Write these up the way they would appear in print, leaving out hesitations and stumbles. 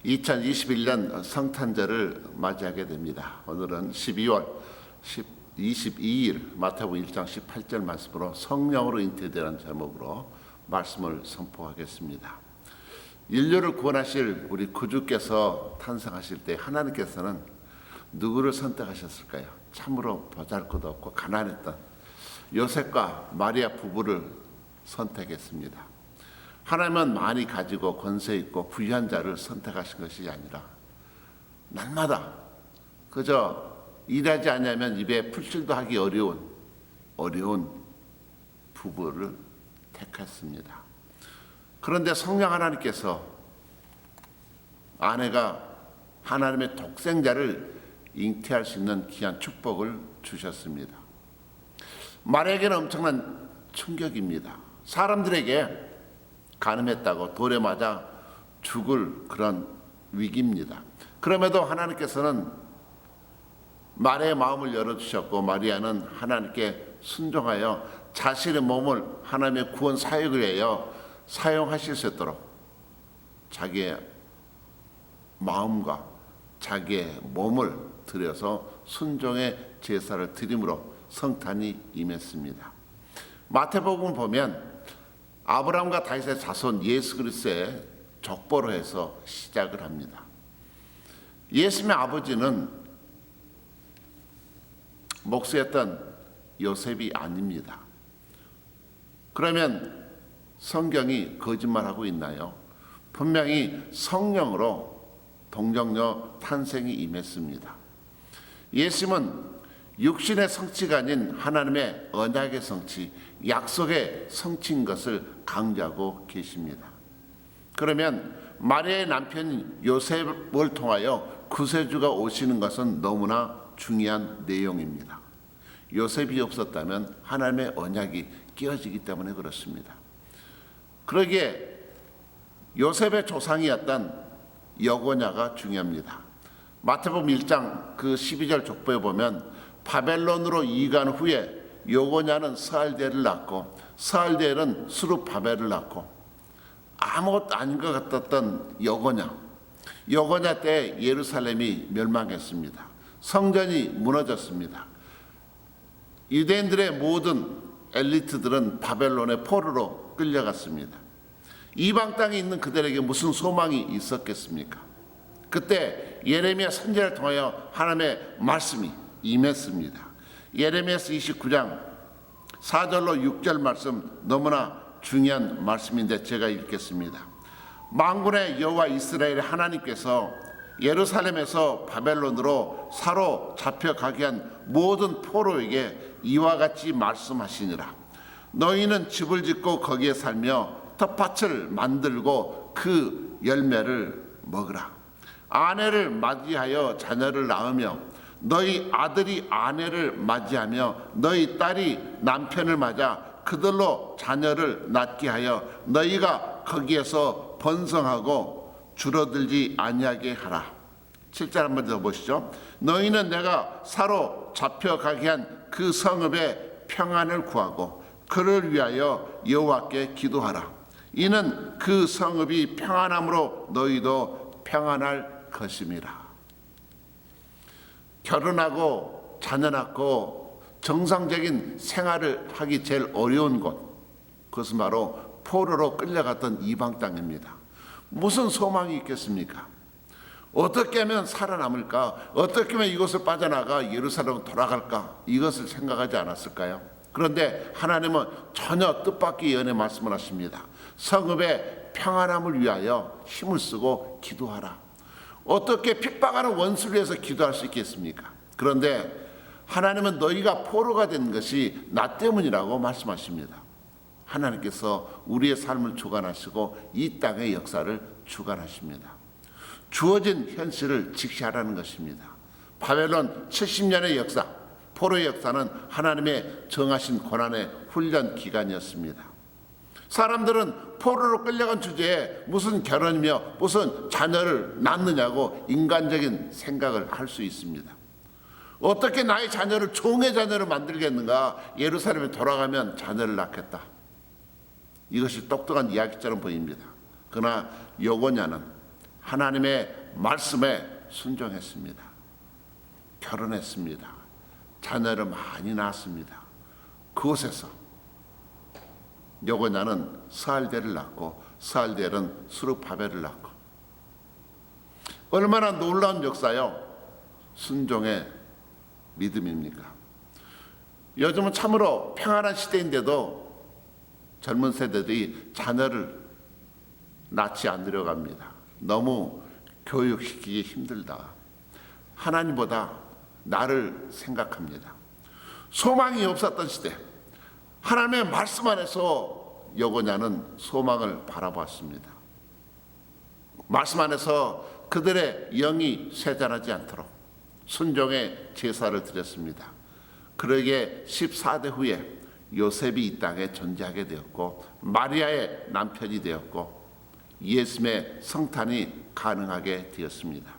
2021년 성탄절을 맞이하게 됩니다. 오늘은 12월 22일 마태복음 1장 18절 말씀으로 성령으로 잉태되라는 제목으로 말씀을 선포하겠습니다. 인류를 구원하실 우리 구주께서 탄생하실 때 하나님께서는 누구를 선택하셨을까요? 참으로 보잘것없고 가난했던 요셉과 마리아 부부를 선택했습니다. 하나님은 많이 가지고 권세 있고 부유한 자를 선택하신 것이 아니라 날마다 그저 일하지 않으면 입에 풀칠도 하기 어려운 부부를 택했습니다. 그런데 성령 하나님께서 아내가 하나님의 독생자를 잉태할 수 있는 귀한 축복을 주셨습니다. 마리아에게는 엄청난 충격입니다. 사람들에게 간음했다고 돌에 맞아 죽을 그런 위기입니다. 그럼에도 하나님께서는 마리아의 마음을 열어주셨고 마리아는 하나님께 순종하여 자신의 몸을 하나님의 구원 사역을 위하여 사용하실 수 있도록 자기의 마음과 자기의 몸을 들여서 순종의 제사를 드림으로 성탄이 임했습니다. 마태복음 보면 아브라함과 다윗의 자손 예수 그리스도의 족보로 해서 시작을 합니다. 예수님의 아버지는 목수였던 요셉이 아닙니다. 그러면 성경이 거짓말하고 있나요? 분명히 성령으로 동정녀 탄생이 임했습니다. 예수님은 육신의 성취가 아닌 하나님의 언약의 성취, 약속의 성취인 것을 강조하고 계십니다. 그러면 마리아의 남편 요셉을 통하여 구세주가 오시는 것은 너무나 중요한 내용입니다. 요셉이 없었다면 하나님의 언약이 깨어지기 때문에 그렇습니다. 그러기에 요셉의 조상이었던 여고냐가 중요합니다. 마태복음 1장 그 12절 족보에 보면 바벨론으로 이간 후에 여고냐는 스알델을 낳고 스알델은 스룹바벨을 낳고 아무것도 아닌 것 같았던 여고냐 때 예루살렘이 멸망했습니다. 성전이 무너졌습니다. 유대인들의 모든 엘리트들은 바벨론의 포로로 끌려갔습니다. 이방 땅에 있는 그들에게 무슨 소망이 있었겠습니까? 그때 예레미야 선지자를 통하여 하나님의 말씀이 임했습니다. 예레미야서 29장 4절로 6절 말씀 너무나 중요한 말씀인데 제가 읽겠습니다. 만군의 여호와 이스라엘의 하나님께서 예루살렘에서 바벨론으로 사로잡혀가게 한 모든 포로에게 이와 같이 말씀하시니라. 너희는 집을 짓고 거기에 살며 텃밭을 만들고 그 열매를 먹으라. 아내를 맞이하여 자녀를 낳으며 너희 아들이 아내를 맞이하며 너희 딸이 남편을 맞아 그들로 자녀를 낳게 하여 너희가 거기에서 번성하고 줄어들지 아니하게 하라. 7절 한번 더 보시죠. 너희는 내가 사로잡혀가게 한 그 성읍의 평안을 구하고 그를 위하여 여호와께 기도하라. 이는 그 성읍이 평안함으로 너희도 평안할 것임이라. 결혼하고 자녀 낳고 정상적인 생활을 하기 제일 어려운 곳, 그것은 바로 포로로 끌려갔던 이방 땅입니다. 무슨 소망이 있겠습니까? 어떻게 하면 살아남을까? 어떻게 하면 이곳을 빠져나가 예루살렘으로 돌아갈까? 이것을 생각하지 않았을까요? 그런데 하나님은 전혀 뜻밖의 예언의 말씀을 하십니다. 성읍의 평안함을 위하여 힘을 쓰고 기도하라. 어떻게 핍박하는 원수를 위해서 기도할 수 있겠습니까? 그런데 하나님은 너희가 포로가 된 것이 나 때문이라고 말씀하십니다. 하나님께서 우리의 삶을 주관하시고 이 땅의 역사를 주관하십니다. 주어진 현실을 직시하라는 것입니다. 바벨론 70년의 역사, 포로의 역사는 하나님의 정하신 고난의 훈련 기간이었습니다. 사람들은 포로로 끌려간 주제에 무슨 결혼이며 무슨 자녀를 낳느냐고 인간적인 생각을 할 수 있습니다. 어떻게 나의 자녀를 종의 자녀를 만들겠는가? 예루살렘에 돌아가면 자녀를 낳겠다. 이것이 똑똑한 이야기처럼 보입니다. 그러나 여고냐는 하나님의 말씀에 순종했습니다. 결혼했습니다. 자녀를 많이 낳았습니다. 그곳에서 여고냐는 스알델을 낳고 스알델은 스룹바벨을 낳고, 얼마나 놀라운 역사요. 순종의 믿음입니까? 요즘은 참으로 평안한 시대인데도 젊은 세대들이 자녀를 낳지 않으려고 합니다. 너무 교육시키기 힘들다. 하나님보다 나를 생각합니다. 소망이 없었던 시대, 하나님의 말씀 안에서 여고냐는 소망을 바라보았습니다. 말씀 안에서 그들의 영이 쇠잔하지 않도록 순종의 제사를 드렸습니다. 그러기에 14대 후에 요셉이 이 땅에 존재하게 되었고, 마리아의 남편이 되었고, 예수님의 성탄이 가능하게 되었습니다.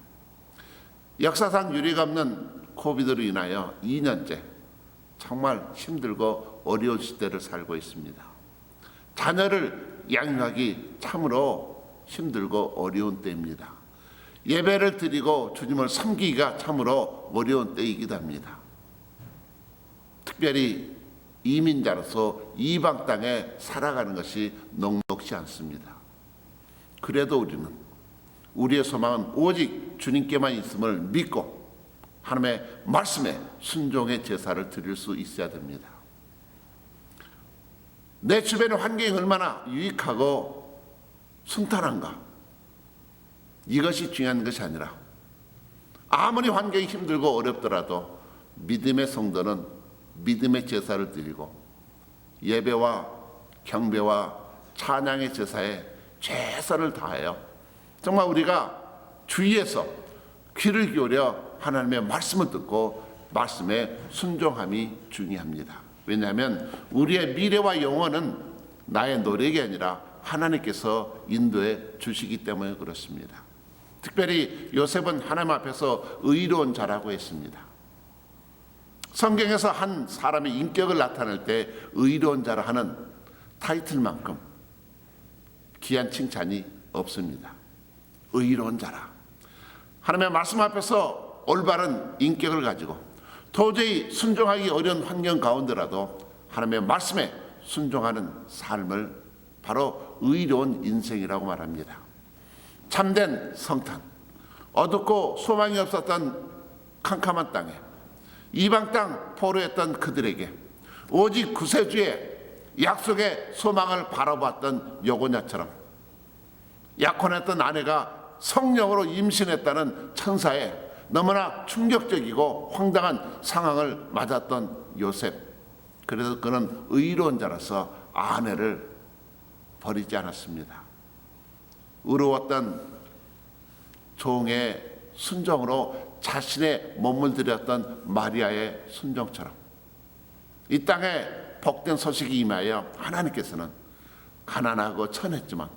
역사상 유례가 없는 코비드로 인하여 2년째 정말 힘들고 어려운 시대를 살고 있습니다. 자녀를 양육하기 참으로 힘들고 어려운 때입니다. 예배를 드리고 주님을 섬기기가 참으로 어려운 때이기도 합니다. 특별히 이민자로서 이방 땅에 살아가는 것이 녹록지 않습니다. 그래도 우리의 소망은 오직 주님께만 있음을 믿고 하나님의 말씀에 순종의 제사를 드릴 수 있어야 됩니다. 내 주변의 환경이 얼마나 유익하고 순탄한가, 이것이 중요한 것이 아니라 아무리 환경이 힘들고 어렵더라도 믿음의 성도는 믿음의 제사를 드리고 예배와 경배와 찬양의 제사에 최선을 다하여 정말 우리가 주위에서 귀를 기울여 하나님의 말씀을 듣고 말씀에 순종함이 중요합니다. 왜냐하면 우리의 미래와 영혼은 나의 노력이 아니라 하나님께서 인도해 주시기 때문에 그렇습니다. 특별히 요셉은 하나님 앞에서 의로운 자라고 했습니다. 성경에서 한 사람의 인격을 나타낼 때 의로운 자라 하는 타이틀만큼 귀한 칭찬이 없습니다. 의로운 자라. 하나님의 말씀 앞에서 올바른 인격을 가지고 도저히 순종하기 어려운 환경 가운데라도 하나님의 말씀에 순종하는 삶을 바로 의로운 인생이라고 말합니다. 참된 성탄, 어둡고 소망이 없었던 캄캄한 땅에 이방 땅 포로였던 그들에게 오직 구세주의 약속의 소망을 바라보았던 여고냐처럼 약혼했던 아내가 성령으로 임신했다는 천사의 너무나 충격적이고 황당한 상황을 맞았던 요셉, 그래서 그는 의로운 자라서 아내를 버리지 않았습니다. 의로웠던 종의 순종으로 자신의 몸을 들였던 마리아의 순종처럼 이 땅에 복된 소식이 임하여 하나님께서는 가난하고 천했지만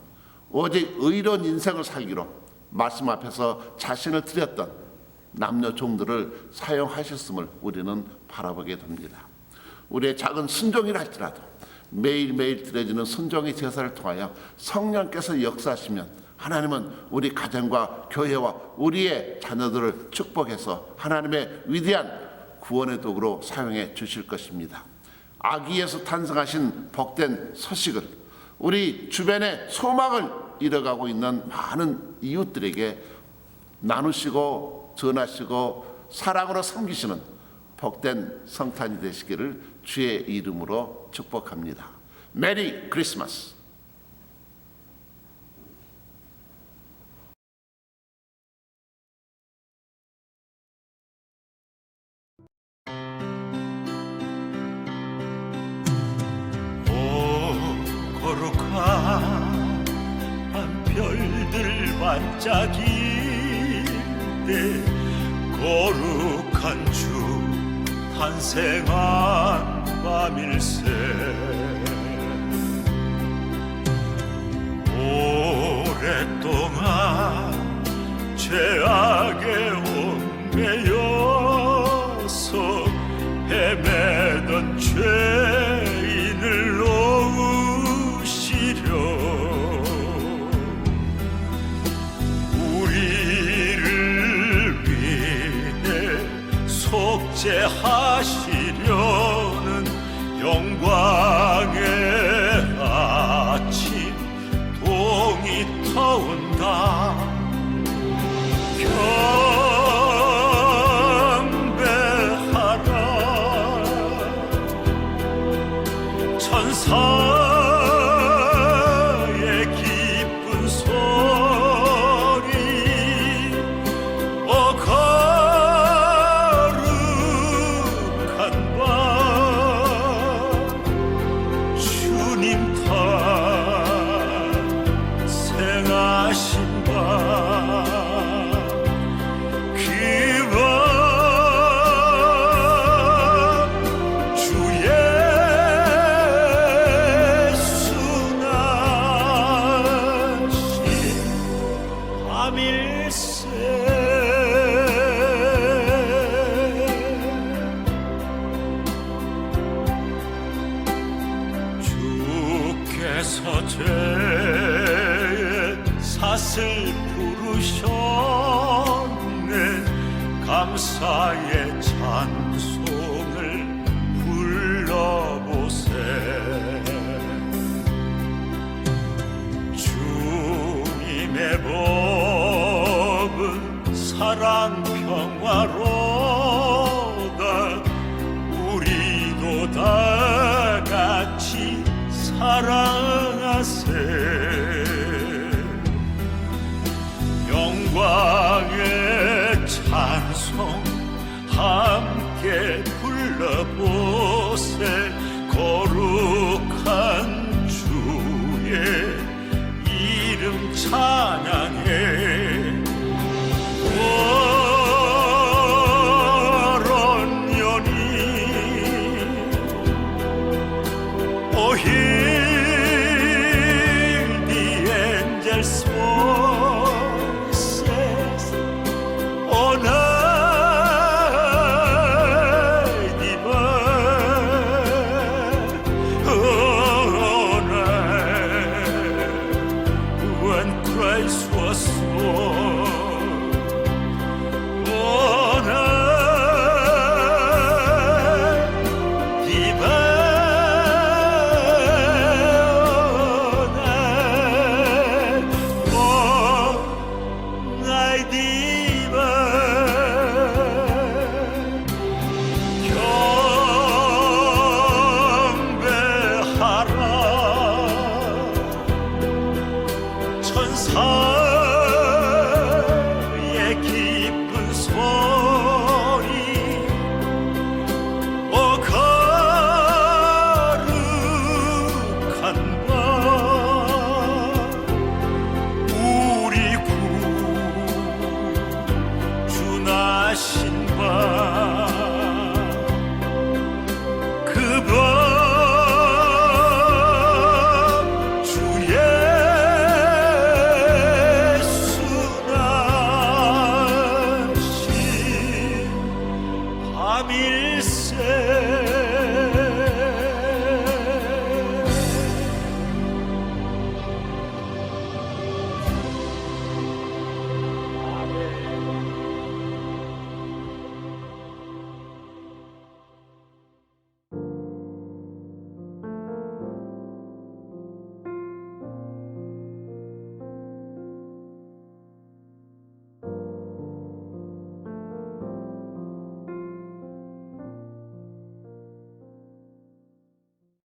오직 의로운 인생을 살기로 말씀 앞에서 자신을 드렸던 남녀 종들을 사용하셨음을 우리는 바라보게 됩니다. 우리의 작은 순종이라 할지라도 매일매일 드려지는 순종의 제사를 통하여 성령께서 역사하시면 하나님은 우리 가정과 교회와 우리의 자녀들을 축복해서 하나님의 위대한 구원의 도구로 사용해 주실 것입니다. 아기 예수 탄생하신 복된 소식을 우리 주변에 소망을 잃어가고 있는 많은 이웃들에게 나누시고 전하시고 사랑으로 섬기시는 복된 성탄이 되시기를 주의 이름으로 축복합니다. 메리 크리스마스. 거룩한 별들 반짝일 때 거룩한 주 탄생한 밤일세 오랫동안 죄악에 얽매여서 헤매던 죄인을 놓으시려 우리 독재하시려는 영광의 아침 동이 터온다. 경배하라 천사의 기쁜 소리 거룩한 바 주님 탄생하신 바 그 밤 주 예수 나신 밤일세. 주께서 죄의 삿을 부르셨네. 감사의 찬송을 불러보세. 주님의 법은 사랑 평화로다. 우리도 다 같이 사랑하세. 영광의 찬송 함께 불러보세. 거룩한 주의 이름 찬양해. 오런 연이 Oh, hear the angels' voices. Oh, night divine. Oh, night when Christ was born. Oh, night divine. 경배하라 천사